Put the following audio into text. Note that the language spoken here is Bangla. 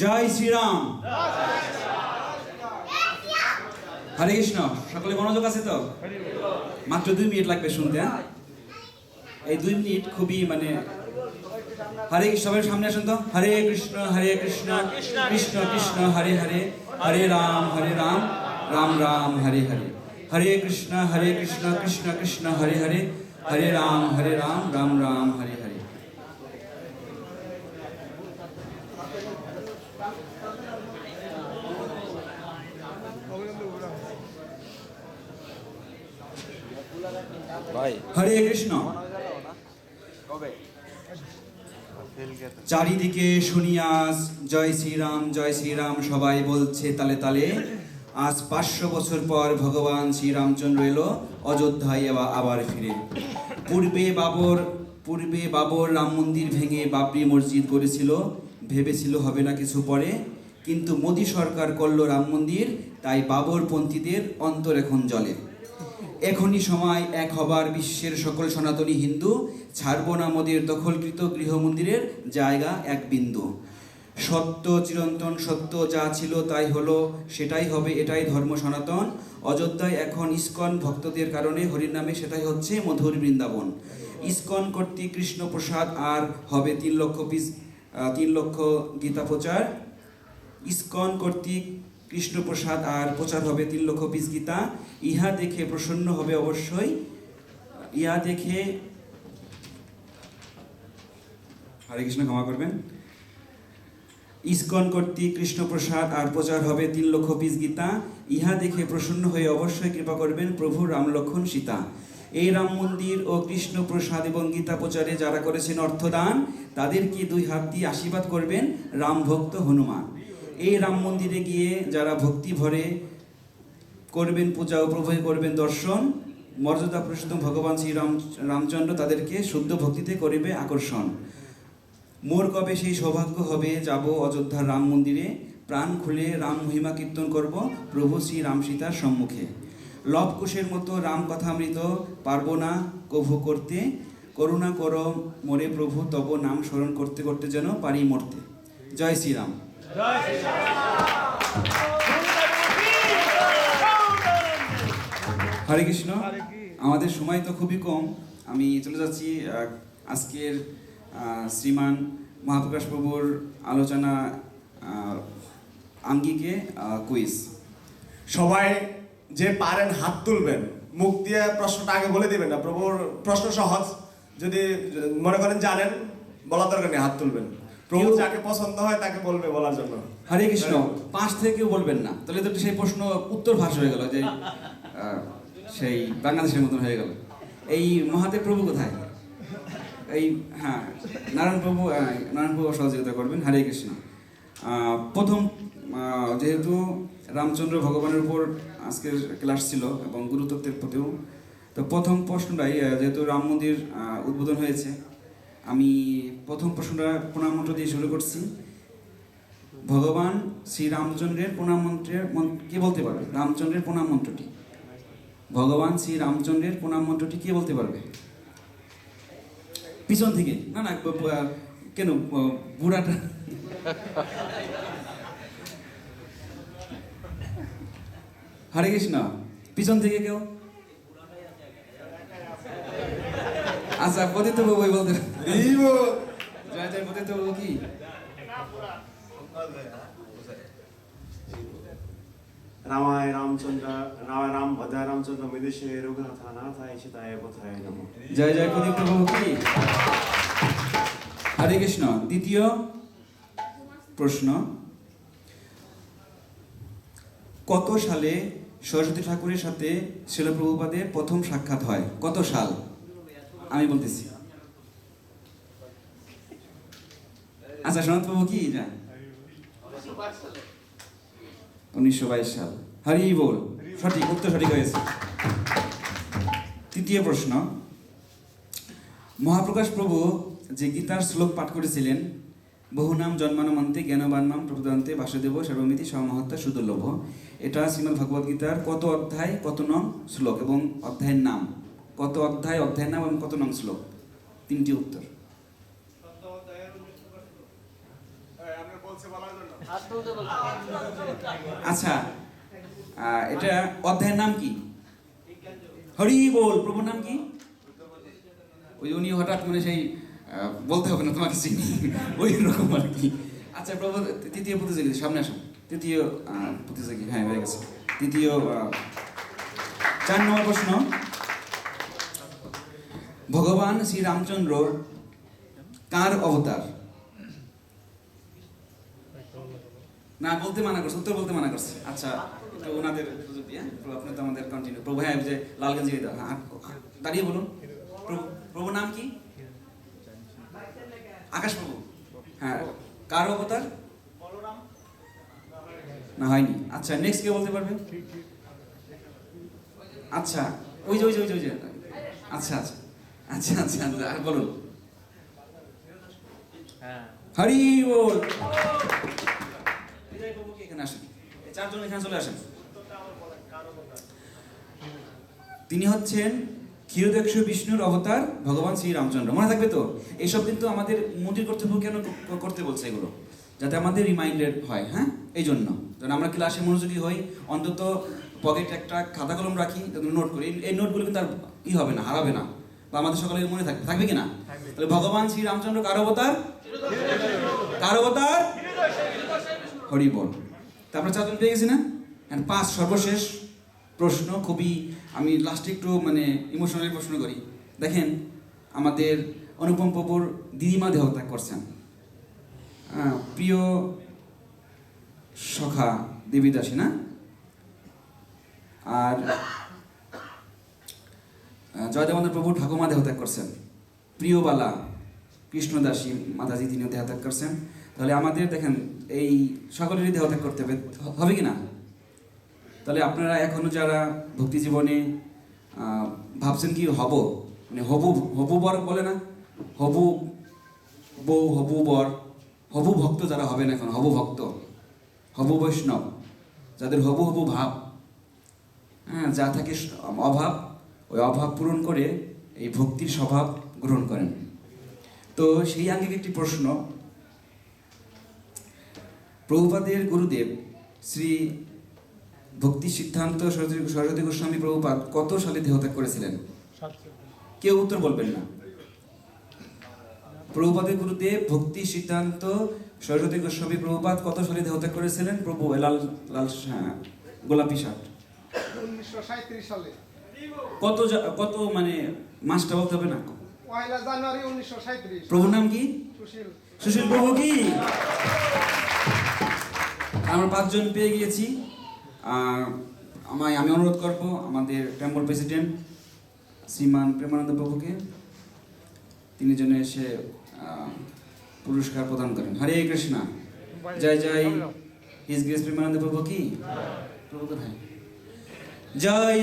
জয় শ্রীরাম। হরে কৃষ্ণ। সকলে মনোযোগ আছে তো? মাত্র 2 মিনিট লাগবে শুনতে। এই 2 মিনিট খুবই হরে কৃষ্ণ। সবাই সামনে আসুন তো। হরে কৃষ্ণ কৃষ্ণ কৃষ্ণ হরে হরে, হরে রাম রাম রাম হরে হরে। হরে কৃষ্ণ কৃষ্ণ কৃষ্ণ হরে হরে, হরে রাম রাম রাম হরে হরে। হরে কৃষ্ণ। চারিদিকে শুনি আজ জয় শ্রীরাম সবাই বলছে তালে তালে। আজ 500 বছর পর ভগবান শ্রীরামচন্দ্র এলো অযোধ্যায় আবার ফিরে। পূর্বে বাবর রাম মন্দির ভেঙে বাবরি মসজিদ করেছিল, ভেবেছিল হবে না কিছু পরে, কিন্তু মোদী সরকার করলো রাম মন্দির, তাই বাবরপন্থীদের অন্তর এখন জ্বলে। এখনই সময় এক হবার বিশ্বের সকল সনাতনী হিন্দু, ছাড়ব না মোদের দখলকৃত গৃহ মন্দিরের জায়গা এক বিন্দু। সত্য চিরন্তন, সত্য যা ছিল তাই হলো, সেটাই হবে, এটাই ধর্ম সনাতন। অযোধ্যায় এখন ইস্কন ভক্তদের কারণে হরির নামে সেটাই হচ্ছে মধুর বৃন্দাবন। ইস্কন কর্তৃক কৃষ্ণ প্রসাদ আর হবে 3 লক্ষ গীতা প্রচার। ইস্কন কর্তৃক কৃষ্ণ প্রসাদ আর প্রচার হবে 3 লক্ষ পিস গীতা। ইহা দেখে প্রসন্ন হবে অবশ্যই, ইহা দেখে হরে কৃষ্ণ ক্ষমা করবেন। ইস্কন কর্তৃক কৃষ্ণ প্রসাদ আর প্রচার হবে 3 লক্ষ পিস গীতা। ইহা দেখে প্রসন্ন হয়ে অবশ্যই কৃপা করবেন প্রভু রাম লক্ষ্মণ সীতা। এই রাম মন্দির ও কৃষ্ণ প্রসাদ এবং গীতা প্রচারে যারা করেছেন অর্থদান, তাদেরকে 2 হাত দিয়ে আশীর্বাদ করবেন রাম ভক্ত হনুমান। এই রাম মন্দিরে গিয়ে যারা ভক্তি ভরে করবেন পূজা ও প্রভু করবেন দর্শন, মর্যাদা পুরুষোত্তম ভগবান রামচন্দ্র তাদেরকে শুদ্ধ ভক্তিতে করিবে আকর্ষণ। মোর কবে সেই সৌভাগ্য হবে, যাব অযোধ্যার রাম মন্দিরে, প্রাণ খুলে রাম মহিমা কীর্তন করব প্রভু শ্রী রাম সীতার সম্মুখে। লবকুশের মতো রাম কথামৃত পারবো না কভু করতে, করুণা কর মোরে প্রভু তব নাম স্মরণ করতে করতে যেন পারি মরতে। জয় শ্রীরাম। হরে কৃষ্ণ। আমাদের সময় তো খুবই কম, আমি চলে যাচ্ছি আজকের শ্রীমান মহাপ্রকাশ প্রভুর আলোচনা আঙ্গিকে কুইজ। সবাই যে পারেন হাত তুলবেন, মুখ দিয়ে প্রশ্নটা আগে বলে দিবেন না। প্রভুর প্রশ্ন সহজ, যদি মনে করেন জানেন, বলার দরকার নেই, হাত তুলবেন। প্রভু যাকে পছন্দ হয় তাকে বলবে বলার জন্য। হরে কৃষ্ণ। 5 থেকে কেউ বলবেন না, তাহলে তো সেই প্রশ্ন উত্তর ভাষ হয়ে গেল, যে সেই বাংলাদেশের মতন হয়ে গেল। এই মহাদেব প্রভু কোথায়? এই নারায়ণ প্রভু সহযোগিতা করবেন। হরে কৃষ্ণ। প্রথম, যেহেতু রামচন্দ্র ভগবানের উপর আজকের ক্লাস ছিল এবং গুরুতত্ত্বের প্রতিও, তো প্রথম প্রশ্নটাই, যেহেতু রাম মন্দির উদ্বোধন হয়েছে, আমি প্রথম প্রশ্নটা প্রণাম মন্ত্র দিয়ে শুরু করছি। ভগবান শ্রী রামচন্দ্রের প্রণাম মন্ত্রের কে বলতে পারবে? রামচন্দ্রের প্রণাম মন্ত্রটি, ভগবান শ্রী রামচন্দ্রের প্রণাম মন্ত্রটি কে বলতে পারবে? পিছন থেকে না, কেন বুড়াটা? হরে কৃষ্ণ। পিছন থেকে কেউ? আচ্ছা, পতিত বাবু বলতে জয় জয় পতিত বাবু কি? রামায় রামচন্দ্র রাম ভদ্রায় রামচন্দ্র বিদেশে রঘুনাথ নাথায় সীতায় বোধায় নমঃ। জয় জয় পতিত বাবু কি? হরে কৃষ্ণ। দ্বিতীয় প্রশ্ন, কত সালে সরস্বতী ঠাকুরের সাথে শিল প্রভুপাদের প্রথম সাক্ষাৎ হয়? কত সাল? আমি বলতেছি। আচ্ছা, সনাত প্রভু কি যা? 1922 সাল। হরি বল। সঠিক উত্তর, সঠিক হয়েছে। তৃতীয় প্রশ্ন, মহাপ্রকাশ প্রভু যে গীতার শ্লোক পাঠ করেছিলেন, বহু নাম জন্মানমন্তে জ্ঞানবান নাম প্রভুদান্তে বাসুদেব সর্বমিতি সর্বমহত্তা সুদুর্লভ, এটা শ্রীমদ্ ভগবদ গীতার কত অধ্যায়, কত নং শ্লোক এবং অধ্যায়ের নাম? কত অধ্যায়, অধ্যায়ের নাম এবং কত নং শ্লোক? 3টি উত্তর। আমরা বলছি আচ্ছা, এটা অধ্যায়ের নাম কি? হরি বল। প্রভুর নাম কি? ওই উনি হঠাৎ মানে সেই বলতে হবে না তোমাকে চিনি, ওই রকম আর কি। আচ্ছা প্রভু, তৃতীয় প্রতিযোগী সামনে আসুন। তৃতীয় প্রতিযোগী, হ্যাঁ হয়ে গেছে। তৃতীয় 4 নম্বর প্রশ্ন, ভগবান শ্রী রামচন্দ্র কার অবতার? না বলতে মানা করছে, উত্তর বলতে মানা করছে। আচ্ছা, তো ওনাদের সুযোগ দিয়ে আপনি তো আমাদের কন্টিনিউ। প্রভু, হ্যাঁ যে লাল গেঞ্জি দাও, হ্যাঁ দাঁড়িয়ে বলুন। প্রভুর নাম কি? আকাশ প্রভু। হ্যাঁ, কার অবতার? না হয়নি। আচ্ছা, নেক্সট কে বলতে পারবে? আচ্ছা, ওই যে আচ্ছা আচ্ছা আচ্ছা আচ্ছা আচ্ছা, আর বলুন। হরি বল। বিজয় প্রভু কি এখানে আসেন? এই 4 জন এখানে চলে আসেন। তিনি হচ্ছেন ক্ষীরোদক্ষ বিষ্ণুর অবতার ভগবান শ্রী রামচন্দ্র। মনে থাকবে তো? এইসব কিন্তু আমাদের মন্দির কর্তৃপক্ষ কেন করতে বলছে এগুলো, যাতে আমাদের রিমাইন্ডেড হয়। হ্যাঁ, এই জন্য যেন আমরা ক্লাসে মনোযোগী হই, অন্তত পকেটে একটা খাতা কলম রাখি, যাতে নোট করি। এই নোটগুলো কিন্তু আর হবে না, হারাবে না, বা আমাদের সকলের মনে থাকবে। থাকবে কি না? তাহলে ভগবান শ্রী রামচন্দ্র কার অবতার? কার অবতার? হরি বল। তারপরে 4 জন পেয়ে গেছি না? 5 সর্বশেষ প্রশ্ন, খুবই আমি লাস্টে একটু মানে ইমোশনালি প্রশ্ন করি। দেখেন, আমাদের অনুপম প্রভুর দিদিমা দেহত্যাগ করছেন। প্রিয় সখা দেবীদাসী না? আর জয়দেবানন্দ প্রভু ঠাকুমা দেহত্যাগ করছেন। প্রিয়বালা কৃষ্ণদাসী মাতাজি তিনিও দেহত্যাগ করছেন। তাহলে আমাদের দেখেন এই সকলেরই দেহত্যাগ করতে হবে কি না? তাহলে আপনারা এখনো যারা ভক্তি জীবনে ভাবছেন কি হব, মানে হবু বর বলে না, হবু বউ, হবু বর, হবু ভক্ত যারা হবেন এখন, হবু ভক্ত, হবু বৈষ্ণব, যাদের হবু ভাব, হ্যাঁ, যা থাকে অভাব, ওই অভাব পূরণ করে এই ভক্তির স্বভাব গ্রহণ করেন। তো সেই আঙ্গিক একটি প্রশ্ন, প্রভুপাদের গুরুদেব শ্রী ভক্তি সিদ্ধান্ত সরস্বতী গোস্বামী প্রভুপাদ কত সালে দেহত্যাগ করেছিলেন? কেউ উত্তর বলবেন না। প্রভুপাদের গুরুদেব ভক্তি সিদ্ধান্ত সরস্বতী গোস্বামী প্রভুপাদ কত সালে দেহত্যাগ করেছিলেন? প্রভু লাল লাল গোলাপি শার্ট। 1937 সালে। কত মানে মাসটা বলতে হবে না? 1 জানুয়ারি 1937। প্রভুর নাম কি? সুশীল প্রভু কি? আমরা 5 জন পেয়ে গিয়েছি। আমি অনুরোধ করব আমাদের টেম্পল প্রেসিডেন্ট শ্রীমান প্রেমানন্দ প্রভুকে, তিনি যেন এসে পুরস্কার প্রদান করেন। হরে কৃষ্ণা, জয় জয় হিজ গ্রেস প্রেমানন্দ প্রভু কি? প্রভু কোথায়? জয়